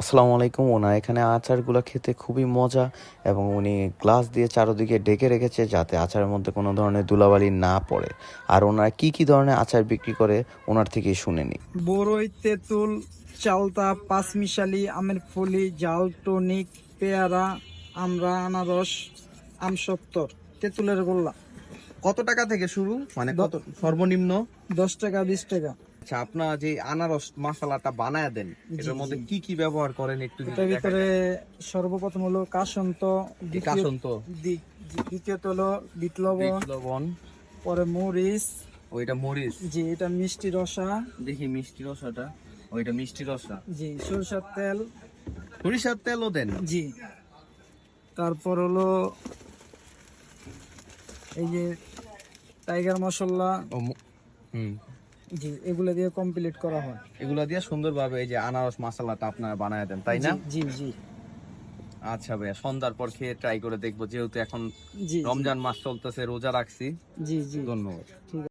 আসসালামু আলাইকুম। ওনার এখানে আচারগুলো খেতে খুবই মজা এবং উনি গ্লাস দিয়ে চারদিকে ঢেকে রেখেছে যাতে আচারের মধ্যে কোনো ধরনের ধুলাবালি না পড়ে। আর ওনারা কি কি ধরনের আচার বিক্রি করে ওনার থেকেই শুনে নিই। বরই, তেঁতুল, চালতা, পাঁচমিশালি, আমের ফলি, জাল, টনিক, পেয়ারা, আমড়া, আনারস, আমসত্তর, তেঁতুলের গোল্লা। কত টাকা থেকে শুরু, মানে কত সর্বনিম্ন? 10 টাকা, 20 টাকা। আচ্ছা, আপনারা যে আনারস মশলাটা বানায় দেন, এটার মধ্যে কি কি ব্যবহার করেন একটু যদি এটার দেখান। ভিতরে সর্বপ্রথম হলো কাসন্ত, কাসন্ত, দ্বিতীয়ত হলো বিট লবণ, বিট লবণ, পরে মরিচ, ওইটা মরিচ, জি এটা মিষ্টি রসা, দেখি মিষ্টি রসাটা, ওইটা মিষ্টি রসা, জি সরষের তেল, সরিষার তেলও দেন। জি তারপর হলো এই যে টাইগার মশলা, হুম, জি এগুলো দিয়ে কমপ্লিট করা হয়। এগুলা দিয়ে সুন্দরভাবে এই যে আনারস মশলাটা আপনারা বানায় দেন, তাই না? জি জি আচ্ছা ভাইয়া, সন্ধ্যার পর খেয়ে ট্রাই করে দেখবো, যেহেতু এখন জি রমজান মাস চলতেছে, রোজা রাখছি। জি জি ধন্যবাদ। ঠিক আছে।